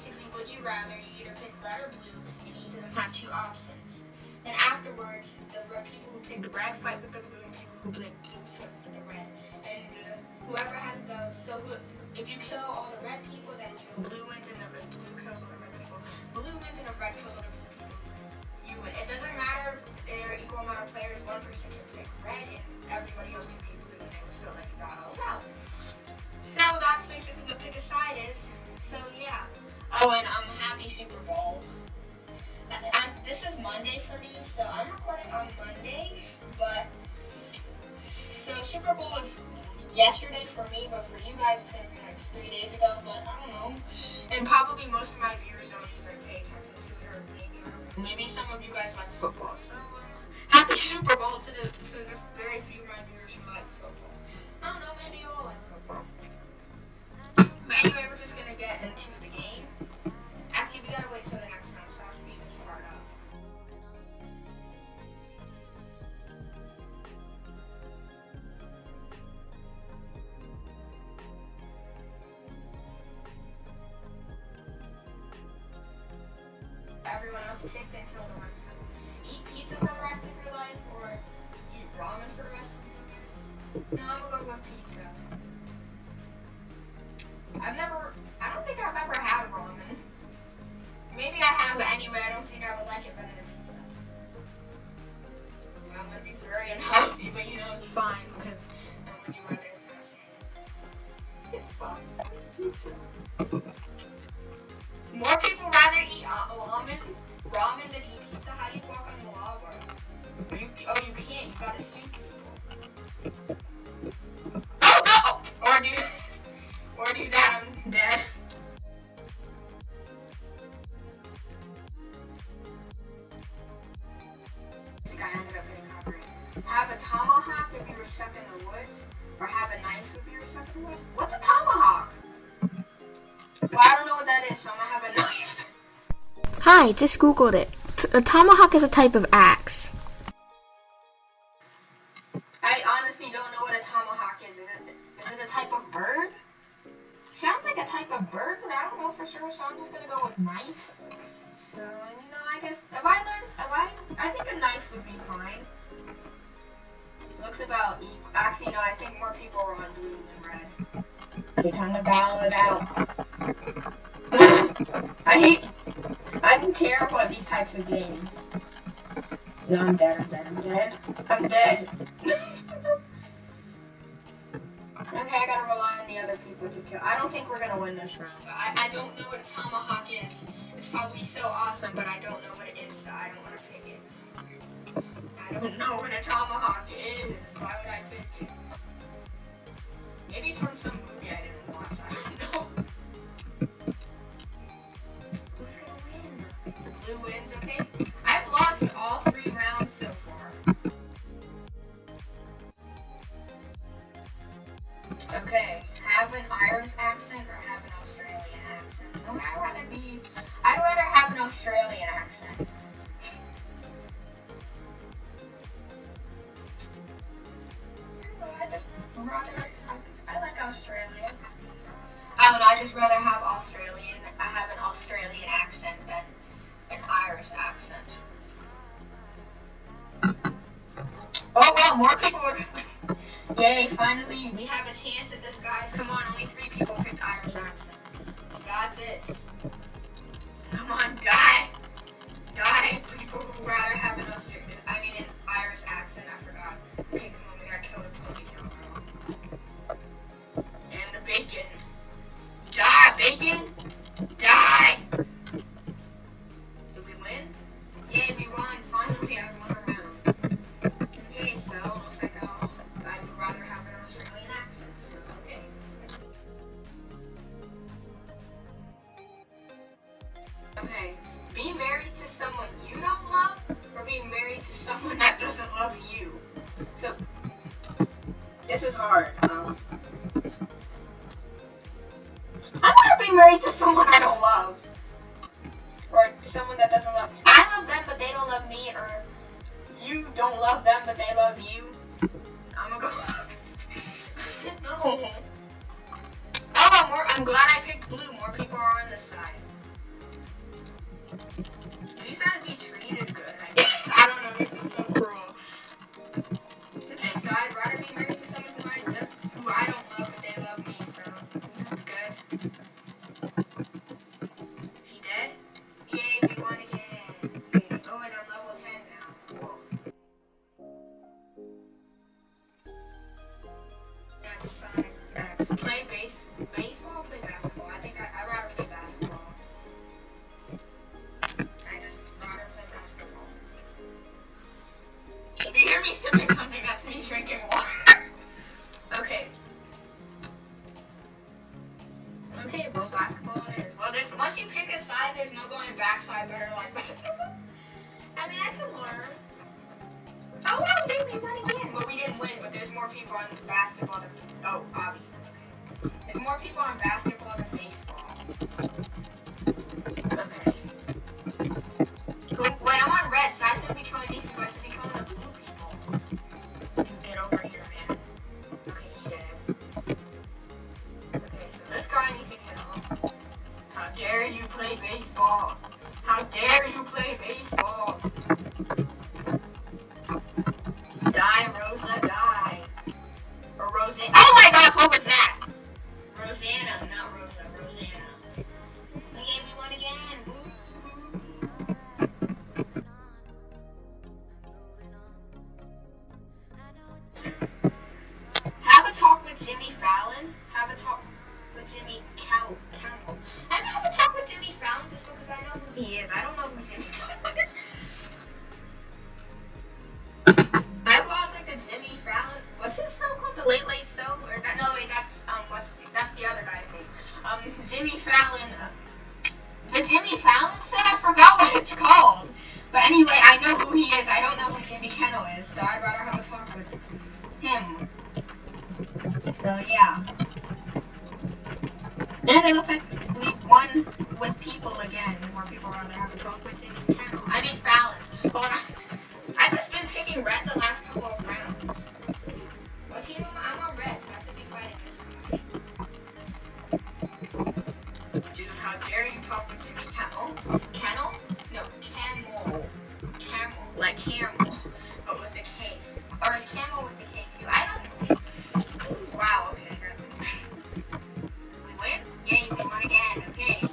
basically would you rather. You either pick red or blue, and each of them have two options. Then afterwards, the people who picked red fight with the blue, and people who picked blue fight with the red. And whoever has the if you kill all the red people, then blue wins, and the blue kills all the red people. Blue wins, and the red kills all the blue people. You win. It doesn't matter if there are equal amount of players. One person can pick red, and everybody else can pick blue, and they will still let you battle it out. So that's basically what Pick a Side is. So yeah. Oh, and happy Super Bowl. This is Monday for me, so I'm recording on Monday, but so Super Bowl was yesterday for me, but for you guys it's gonna be like 3 days ago, but I don't know. And probably most of my viewers don't even pay attention to it, or maybe some of you guys like football. So happy Super Bowl to the very few of my viewers who like football. I don't know, maybe you all like football. But anyway, we're just gonna get into the game. Actually, we gotta wait till the next round, so I'll speed this part up. Everyone else picked until the ones who eat pizza for the rest of your life or eat ramen for the rest of your life. No, I'm gonna go with pizza. I don't think I've ever had ramen. Maybe I have, but anyway, I don't think I would like it better than pizza. I'm gonna be very unhealthy, but you know, it's fine because Would You Rather is messy. It's fine. Pizza. More people rather eat ramen than eat pizza. How do you walk on the lava? You can't. You gotta sue people. Oh no! Or do that. I'm dead. I think I ended up getting copyrighted. Have a tomahawk if you were stuck in the woods, or have a knife if you were stuck in the woods. What's a tomahawk? Well, I don't know what that is, so I'm gonna have a knife. Hi, just googled it. A tomahawk is a type of axe. I honestly don't know what a tomahawk is. Is it a type of bird? Sounds like a type of bird, but I don't know for sure, so I'm just gonna go with knife. So, I guess, I think a knife would be fine. Looks about equal. Actually, no, I think more people are on blue than red. Okay, time to battle it out. I'm terrible at these types of games. No, I'm dead. Okay, I gotta rely on the other people to kill. I don't think we're gonna win this round, but I don't know what a tomahawk is. It's probably so awesome, but I don't know what it is, so I don't want to pick it. I don't know what a tomahawk is. Why would I pick it? Maybe it's from some movie I didn't watch. I don't know. Who's gonna win? The blue wins, okay? I've lost all 3 rounds so far. Okay, have an Irish accent or have an Australian accent? I'd rather have an Australian accent. I like Australia. I don't know, I just rather have an Australian accent than an Irish accent. Oh wow, more people are... Yay, finally, we have a chance at this, guys. Come on, only 3 people picked Irish accent. You got this. Come on, die. Die, people who rather have an Irish accent, I forgot. Okay, come on, we gotta kill the ponytail girl. And the bacon. Die, bacon! Die! Did we win? Yay, we won. Finally, I won a round. Okay, so, looks like I would rather have an Australian accent, so okay. Okay, be married to someone you don't love, or be married to someone that doesn't love you. So, this is hard. I want to be married to someone I don't love, or someone that doesn't love me. I love them, but they don't love me, or you don't love them, but they love you. I'm gonna go. No. Oh, I'm glad I picked blue. More people are on this side. this is so cruel. Okay, so I'd rather be married to someone who I don't love, but they love me, so that's good. Is he dead? Yay, we won again. Yay. Oh, and I'm level 10 now. Cool. That's Sonic X. Play baseball, play basketball. I think I'd rather play basketball. I just rather play basketball. If you hear me sipping something, that's me drinking water. Okay. Okay, well, basketball it is. Well, once you pick a side, there's no going back, so I better like basketball. I mean, I can learn. Oh, wow, baby, we won again. Well, we didn't win, but there's more people on basketball than... Oh, Bobby. Okay. There's more people on basketball than baseball. Okay. Wait, I'm on red, so I shouldn't be killing these people. I should be killing the blue people. Get over here, man. Okay, he dead. Okay, so this guy I need to kill. How dare you play baseball? How dare you play baseball? Die, Rosa, die. Or Rosanna. Oh my gosh, what was that? Rosanna, not Rosa, Rosanna. Okay, we won again. Woo. Have a talk with Jimmy Fallon. Have a talk with Jimmy Kimmel. I mean, have a talk with Jimmy Fallon just because I know who he is. I don't know who Jimmy Fallon is. I was like the Jimmy Fallon. What's his show called? The Late Late Show? Or that? No, wait, that's that's the other guy's name. Jimmy Fallon. The Jimmy Fallon show. I forgot what it's called. But anyway, I know who he is. I don't know who Jimmy Kimmel is, so I'd rather have a talk with him. So yeah. And it looks like we won with people again. More people rather have a talk with Jimmy Kimmel. I mean Fallon. Hold on. I've just been picking red the last couple of rounds. What team am I? I'm on red, so I should be fighting this guy. Dude, how dare you talk with Jimmy Kimmel? Kennel? No, Camel. Camel. Like camel. But with a case. Or is camel with the case? I don't know. Wow, okay, good. We win? Yay, we won again. Okay, yeah.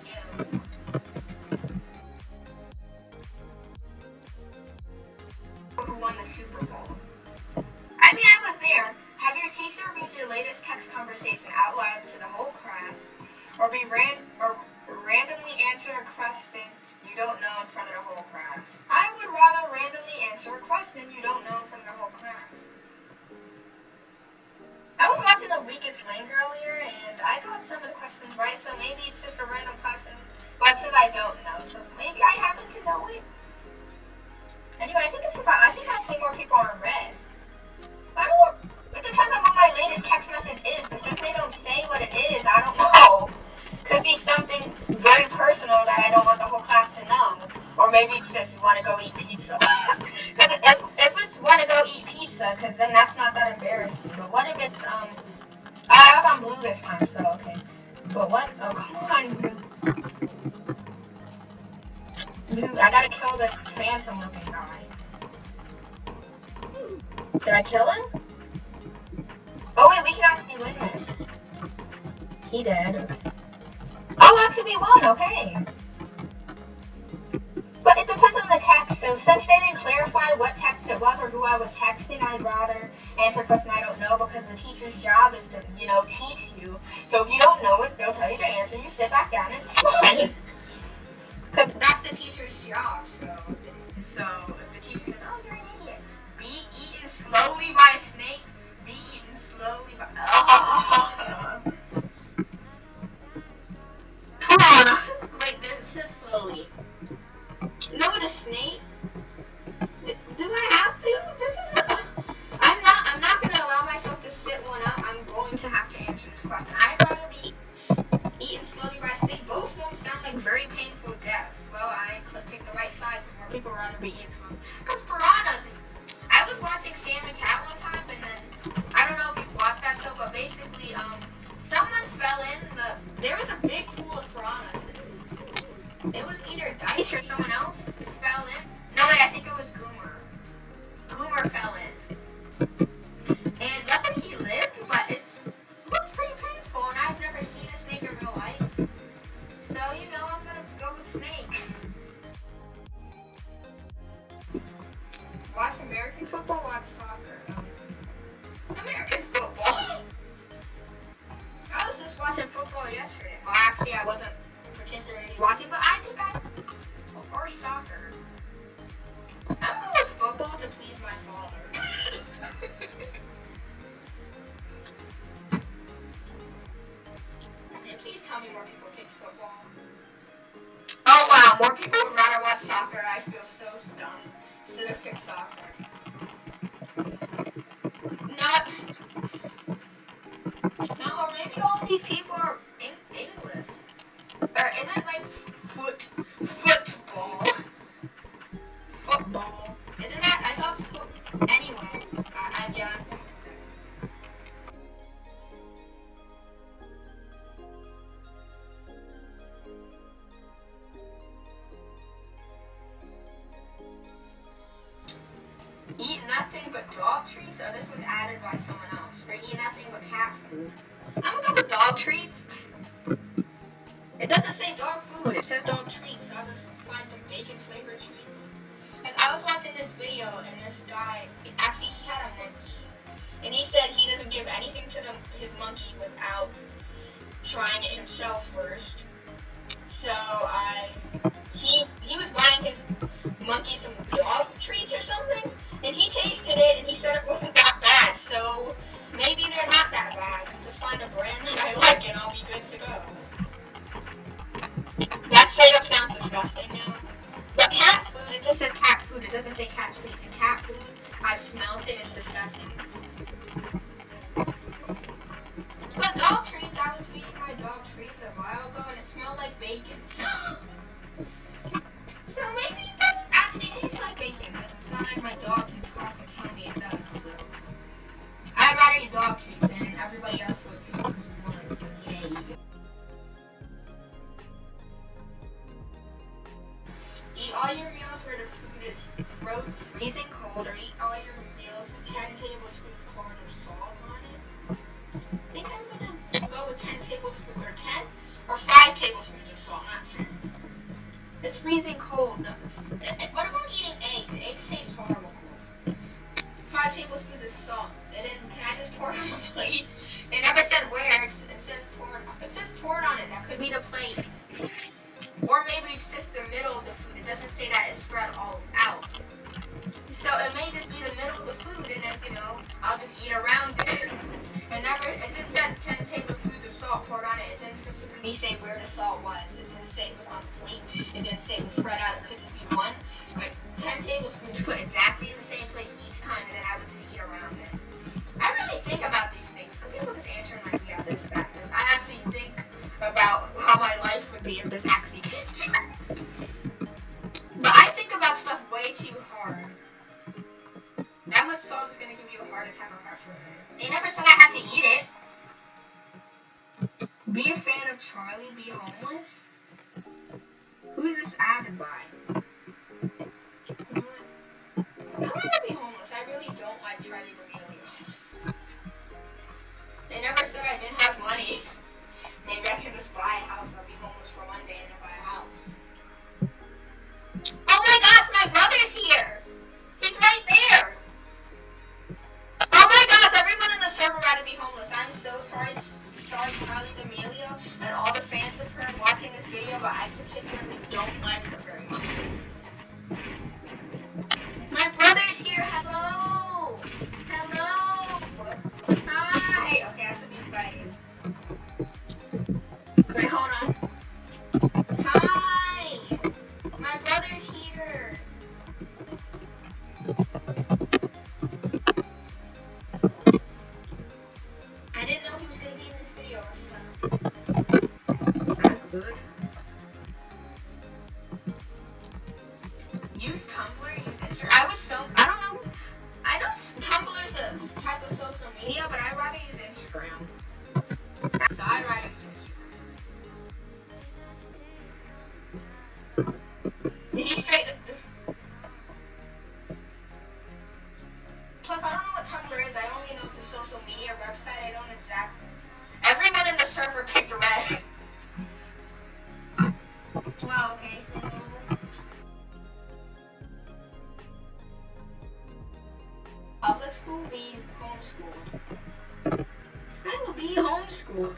Who won the Super Bowl? I mean, I was there. Have your teacher read your latest text conversation out loud to the whole class, or randomly answer a question you don't know in front of the whole class. I would rather randomly answer a question you don't know in front of the whole class. I was watching The Weakest Link earlier, and I got some of the questions right, so maybe it's just a random question, but it says I don't know, so maybe I happen to know it. Anyway, I think I've seen more people on red. It depends on what my latest text message is, but since they don't say what it is, I don't know. Could be something very personal that I don't want the whole class to know. Or maybe it's just want to go eat pizza. Because if it's want to go eat pizza, because then that's not that embarrassing. But what if it's, I was on blue this time, so okay. But what? Oh, come on, blue. Blue, I gotta kill this phantom looking guy. Did I kill him? Oh wait, we can actually win this. He did, okay. Oh, actually we won, okay. But it depends on the text, so since they didn't clarify what text it was or who I was texting, I'd rather answer a question I don't know because the teacher's job is to, teach you. So if you don't know it, they'll tell you the answer, you sit back down and it's fine. Because that's the teacher's job, so if the teacher says, oh, you're an idiot, be eaten slowly by a snake, be eaten slowly by... Oh. Come on, wait, this is slowly. No, the snake? Do I have to? I'm not going to allow myself to sit one up. I'm going to have to answer this question. I'd rather be eaten slowly by a snake. Both don't sound like very painful deaths. Well, I picked the right side. More people rather be eaten slowly. Because piranhas American football, watch soccer. American football. I was just watching football yesterday. Well, actually, I wasn't particularly watching, but I think or soccer. I'm going with football to please my father. Okay, please tell me more people pick football. Oh wow, more people would rather watch soccer. I feel so dumb. Should have picked soccer. Not. No, or maybe all these people are English. Or is it like football? Football. Isn't that? I thought anyway. Yeah. Eat nothing but dog treats, or this was added by someone else. Or eat nothing but cat food. I'm gonna go with dog treats. It doesn't say dog food, it says dog treats, so I'll just find some bacon flavored treats. As I was watching this video, and this guy, actually he had a monkey, and he said he doesn't give anything to his monkey without trying it himself first. So he was buying his monkey some dog treats or something, and he tasted it, and he said it wasn't that bad, so maybe they're not that bad. Just find a brand that I like, and I'll be good to go. That straight up sounds disgusting now. But cat food, it just says cat food. It doesn't say cat treats. And cat food, I've smelled it. It's disgusting. But dog treats, I was feeding my dog treats a while ago, and it smelled like bacon. So maybe it does actually taste like bacon. But it's not like my dog can talk and tell me it does. So I'd rather eat dog treats, and everybody else would too because we won. So yay. Eat all your meals where the food is freezing cold, or eat all your meals with 10 tablespoons of salt on it. I think I'm gonna go with 10 tablespoons, or 10 or 5 tablespoons of salt, not 10. It's freezing cold. No. What if I'm eating eggs? Eggs taste horrible cold. 5 tablespoons of salt. And then can I just pour it on the plate? It never said where. It says pour it. It says pour it on it. That could be the plate. Or maybe it's just the middle of the food. It doesn't say that it's spread all out. So it may just be the middle of the food, and then, I'll just eat around it. It just said 10 tablespoons of salt poured on it. It didn't specifically say where the salt was. It didn't say it was on the plate. It didn't say it was spread out. It could just be one. Like 10 tablespoons put exactly in the same place each time, and then I would just eat around it. I really think about these things. Some people just answer like, yeah, this, that, this. I actually think about how my life would be if this actually came true. But I think about stuff way too hard. That much salt is gonna give you a heart attack or heart failure. They never said I had to eat it. Be a fan of Charlie, be homeless. Who is this added by? I want to be homeless. I really don't like Charlie D'Amelio. They never said I didn't have money. Maybe I can just buy a house. I'll be homeless for one day and then buy a house. Oh my gosh, my brother's here! He's right there! Oh my gosh, everyone in the server rather be homeless. I'm so sorry, Charlie D'Amelio and all the fans of her watching this video, but I particularly don't like her very much. My brother's here, hello! Hello! Hi! Okay, I should be invited. Wait, hold on. Hi! My brother's here! I didn't know he was gonna be in this video, so... That's good. Use Tumblr, use Instagram. I don't know. I know Tumblr's a type of social media, but I'd rather use Instagram. So I'd rather use Instagram. Did he straight... Plus, I don't know what Tumblr is. I only know it's a social media website. I don't exactly... Everyone in the server picked red. Wow, okay. public school, be homeschooled. I will be homeschooled.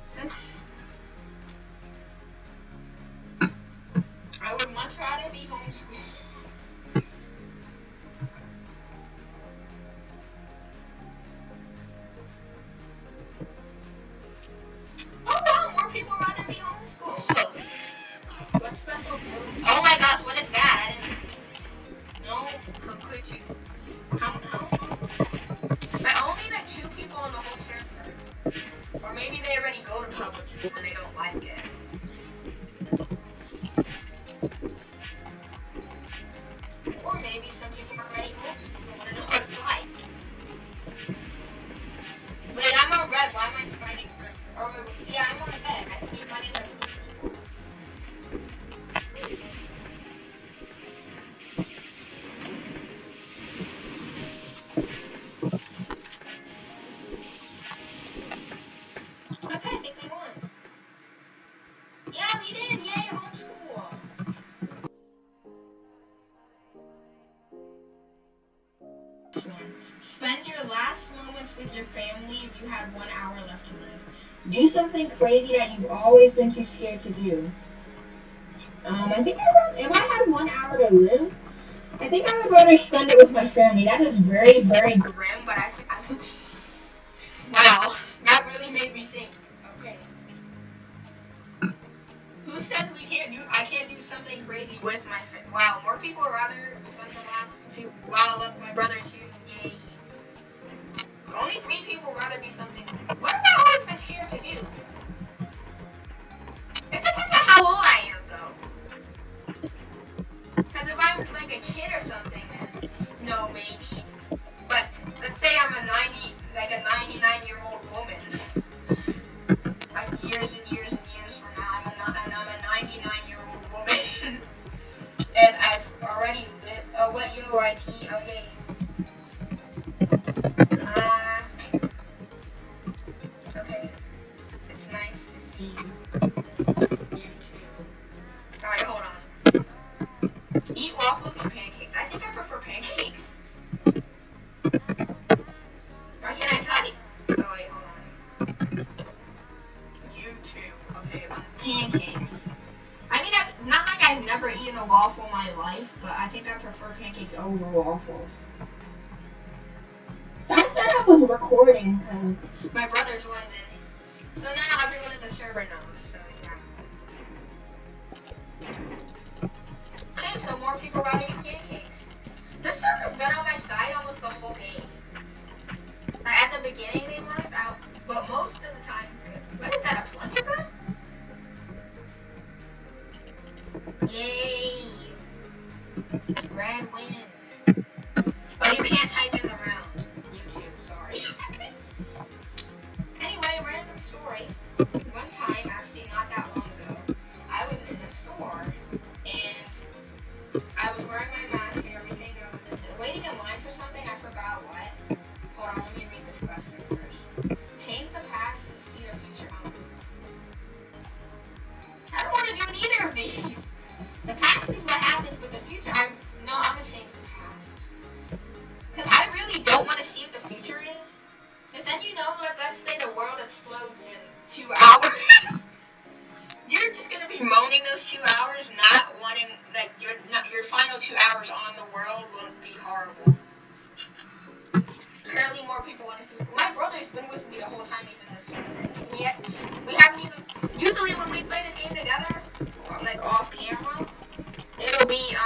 Since I would much rather be homeschooled. Oh wow, more people rather be homeschooled. What's special food? Oh my gosh, what is that? I didn't. No, could you? How? But only like 2 people on the whole server. Or maybe they already go to public school and they don't like it. Or maybe some people are already homeschooled and want to know what it's like. Wait, I'm on red. Why am I fighting red? Or, yeah, I'm on red. I should be fighting red. Okay, I think we won. Yeah, we did. Yay, homeschool. Spend your last moments with your family if you had 1 hour left to live. Do something crazy that you've always been too scared to do. I think if I had 1 hour to live, I think I would rather spend it with my family. That is very, very grim, but I wow, that really made me think. Okay. Who says I can't do something crazy with my family? Wow, more people would rather spend the last few, wow, look, my brother too, yay. Only 3 people would rather be something. What have I always been scared to do? It depends on how old I am, though. Because if I'm like a kid or something, then no, maybe. But let's say I'm a 99-year-old woman. Like years and years and years from now, I'm a 99-year-old woman. And I've already lived. Oh, what UIT? Oh, yay. Okay. It's nice to see you too. Alright, hold on. Eat waffles or pancakes? I think I prefer pancakes. Or can I type? Oh, wait, hold on. You too. Okay, pancakes. I mean, not like I've never eaten a waffle in my life, but I think I prefer pancakes over waffles. I said I was recording because my brother joined in. So now everyone in the server knows, so yeah. Okay, so more people rather eat pancakes. This server's been on my side almost the whole game. Like, at the beginning they weren't out, but most of the time it's good. What is that, a plunger gun? Yay! Red wins. Oh, you can't type in the round. YouTube, sorry. Anyway, random story. One time, actually not that long ago, I was in a store and I was wearing my mask and everything. I was waiting in line for something. I forgot what. Hold on, let me read this question first. Change the past to see the future. I don't want to do neither of these. The past is what happens, but the future, I'm gonna change the past. Because I really don't want to see what the future is. Because then let's say the world explodes in 2 hours. You're just gonna be moaning those 2 hours, not wanting, like, your final 2 hours on the world will be horrible. Apparently more people want to see. My brother's been with me the whole time he's in this server. We haven't even, usually when we play this game together, like off camera, it'll be,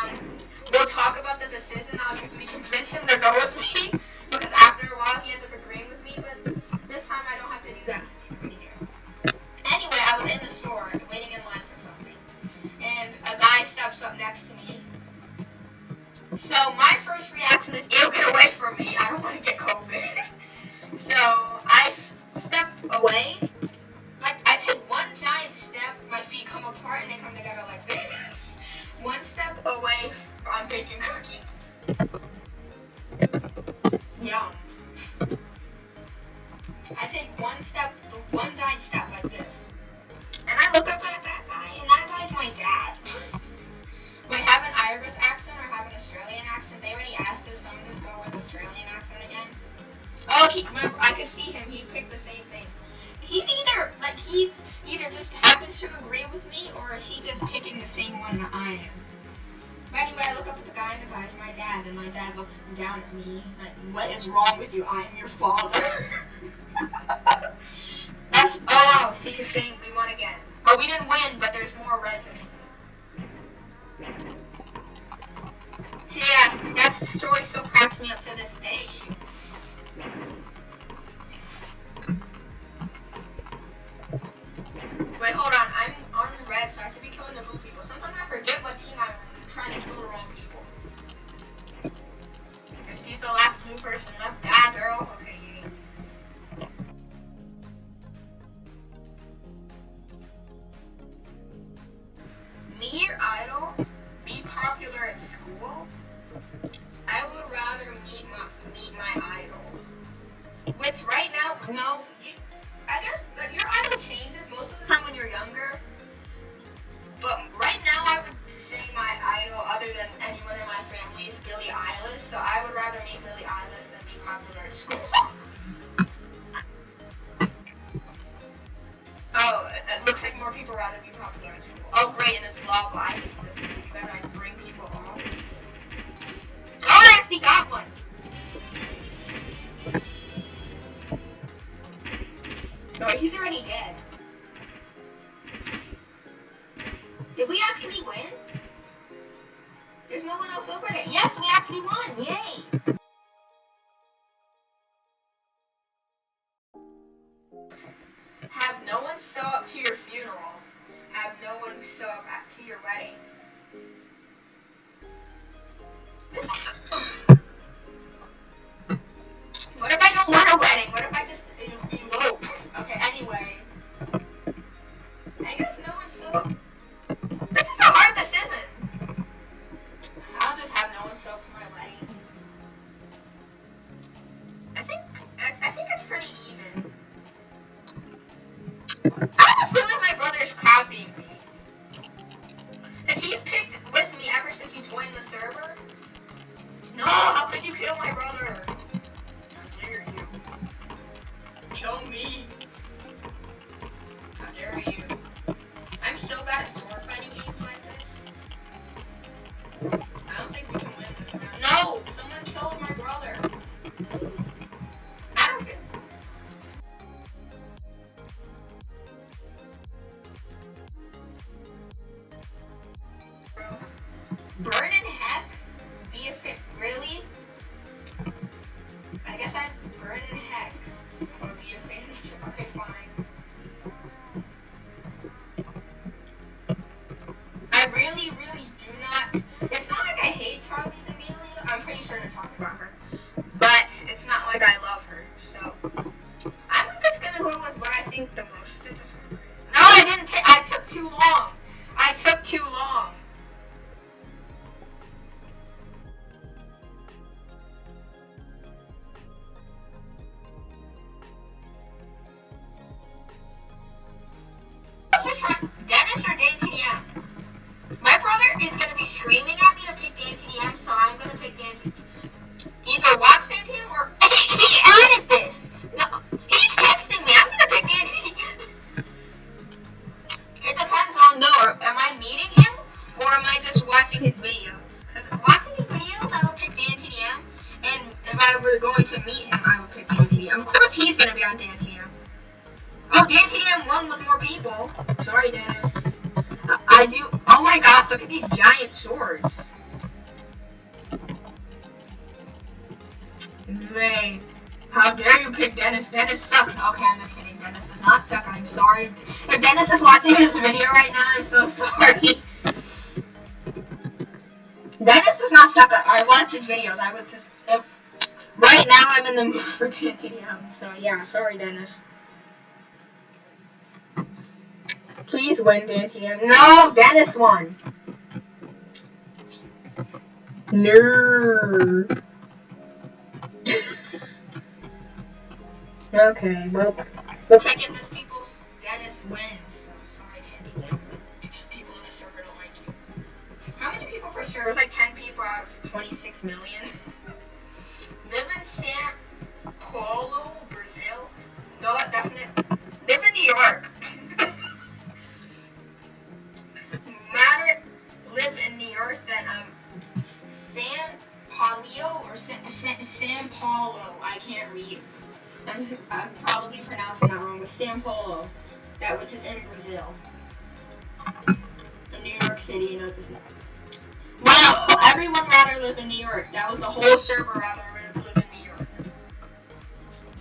we'll talk about the decision. I'll usually convince him to go with me, because after a while he ends up agreeing with me, but this time I don't have to do that. He's pretty good. Anyway, I was in the store, waiting in line for something, and a guy steps up next to me. So my first reaction is, ew, get away from me, I don't want to get COVID. So I step away, like I take one giant step, my feet come apart and they come together like this. One step away, I'm baking cookies. Yum. I take one giant step like this. And I look up at that guy, and that guy's my dad. one than I am. But anyway, I look up at the guy, and the guy's my dad, and my dad looks down at me like, what is wrong with you? I am your father. See, same, we won again. Oh, we didn't win, but there's more red than. See, yeah, that story still cracks me up to this day. Wait, hold on. I'm on red, so I should be killing the blue people. Sometimes I forget what team I'm trying to kill the wrong people. I see the last blue person left. Ah, girl. Okay, yay. Meet your idol. Be popular at school. I would rather meet my idol. Which right now, no. I guess your idol changes most of the time when you're younger. But right now, I would say my idol, other than anyone in my family, is Billie Eilish. So I would rather meet Billie Eilish than be popular at school. Oh, it looks like more people rather be popular at school. Oh, great, and it's lava. I hate this. You better bring people on. Oh, I actually got one. No, he's already dead. Did we actually win? There's no one else over there. Yes, we actually won. Yay. Have no one show up to your funeral. Have no one show up to your wedding. This is... What if I don't want a wedding? What if I just elope? Okay, anyway. I guess no one show up. This is how hard this isn't. I'll just have no one show up to my wedding. I think it's pretty even. I have a feeling my brother's copying me. Cause he's picked with me ever since he joined the server. No, how could you kill my brother? How dare you? Kill me. How dare you? I'm so bad at sword fighting games like this. I don't think we can win this round. No! Someone killed my brother. I don't think... Burn in heck? Be a fit. Really? I guess I'd burn in heck. Or be a fan. Okay, fine. I really do not. It's not like I hate Charlie D'Amelio. I'm pretty sure they're talking about her. But it's not like I love her. So I'm just gonna go with what I think the most of this one is. No, I didn't pick. I took too long. I took too long. Dennis or DanTDM? My brother is gonna be screaming at me to pick DanTDM, so I'm gonna pick DanTDM. Either watch DanTDM or he added this. No, he's texting me. I'm gonna pick DanTDM. It depends on am I meeting him or am I just watching his videos? Because watching his videos, I will pick DanTDM, and if I were going to meet him, I would pick DanTDM. Of course, he's gonna be on DanTDM. Oh, DanTDM won with more people. Sorry, Dennis. I do. Oh my gosh, look at these giant swords. Anyway, how dare you pick Dennis? Dennis sucks. Okay, I'm just kidding. Dennis does not suck. I'm sorry. If Dennis is watching this video right now, I'm so sorry. Dennis does not suck. I watch his videos. I would just... Right now, I'm in the mood for DanTDM. So, yeah. Sorry, Dennis. Please win, DanTDM. No, Dennis won. No. Okay, well, looks like in this people's Dennis wins. I'm sorry, DanTDM. People in the server don't like you. How many people per server? It was like 10 people out of 26 million. Live in San Paulo, Brazil. No, definitely. Live in New York. San Paulo. I can't read. I'm probably pronouncing that wrong, but San Paulo. That which is in Brazil. In New York City, you know, just. Wow, everyone rather live in New York. That was the whole server rather live in New York.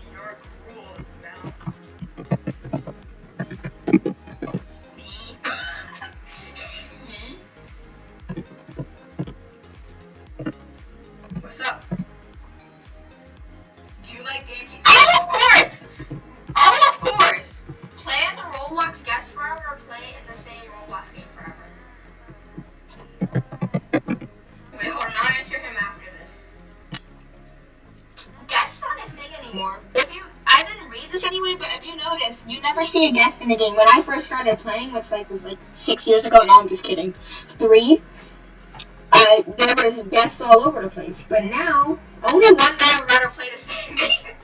New York rule, Bell. Me? Me? What's up? Do you like dancing? Oh, of course! Oh, of course! Play as a Roblox guest forever or play in the same Roblox game forever? Wait, hold on. I'll answer him after this. Guests aren't a thing anymore. I didn't read this anyway, but if you notice, you never see a guest in the game. When I first started playing, which was 6 years ago, no, I'm just kidding, 3, there was guests all over the place. But now, only one guy would rather play the same game.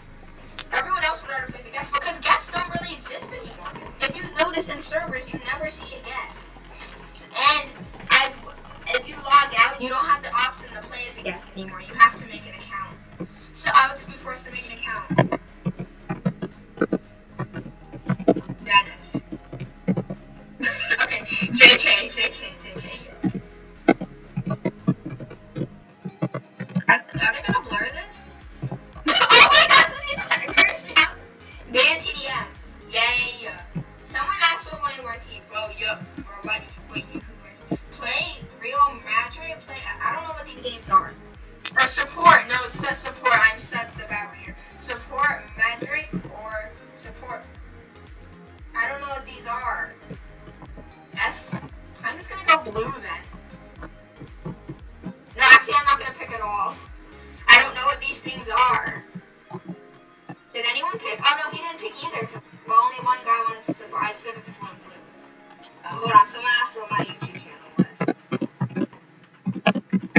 Everyone else would rather play the guest because guests don't really exist anymore. If you notice in servers, you never see a guest. And if you log out, you don't have the option to play as a guest anymore. You have to make an account. So I would be forced to make an account. Dennis. Okay, JK. Are they gonna blur this? Oh my gosh, that cursed me out. Dan TDM. Yeah. Someone asked what my team. Bro, yup. Bro, what you play Real Madrid? I don't know what these games are. Or support. No, it says support. I'm sets about here. Support Madrid or support. I don't know what these are. I'm just gonna go blue then. No, actually, I'm not gonna pick it off. I don't know what these things are. Did anyone pick? Oh no, he didn't pick either. Well, only one guy wanted to support. I should have just went blue. Hold on, someone asked what my YouTube channel was.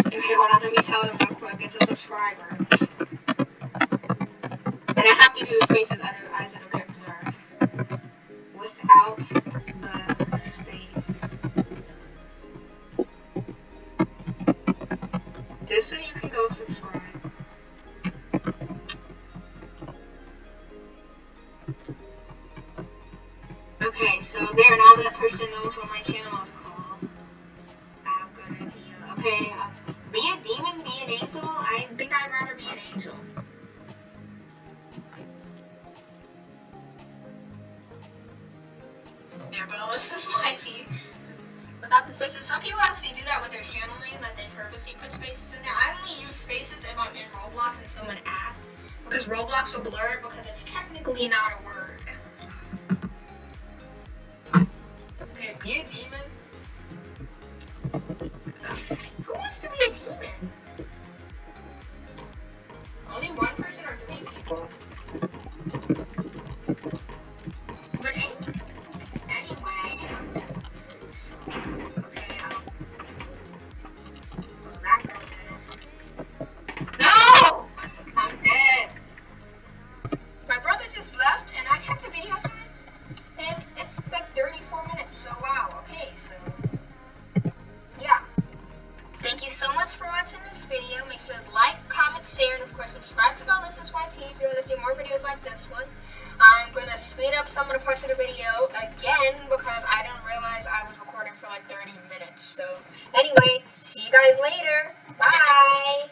Okay, hold on, let me tell them real quick. It's a subscriber. And I have to do the spaces as it'll get blurred. Without the space. Just so you can go subscribe. Okay, so there, now that person knows what my channel is called. Good idea. Okay, be a demon, be an angel? I think I'd rather be an angel. There, BelliciousYT. Without the spaces, some people actually do that with their channel name, that they purposely put spaces in there. I only use spaces if I'm in Roblox and someone asks, because Roblox will blur it because it's technically not a word. Okay, be a demon. Who wants to be a demon? Only one person or 3 people? But anyway, so, okay, well, that girl dead. No! I'm dead. My brother just left, and I checked the video time, and it's like 34 minutes, so wow, okay, so, yeah. Thank you so much for watching this video. Make sure to like, comment, share, and of course subscribe to BelliciousYT if you want to see more videos like this one. I'm going to speed up some of the parts of the video again because I didn't realize I was recording for like 30 minutes. So anyway, see you guys later. Bye!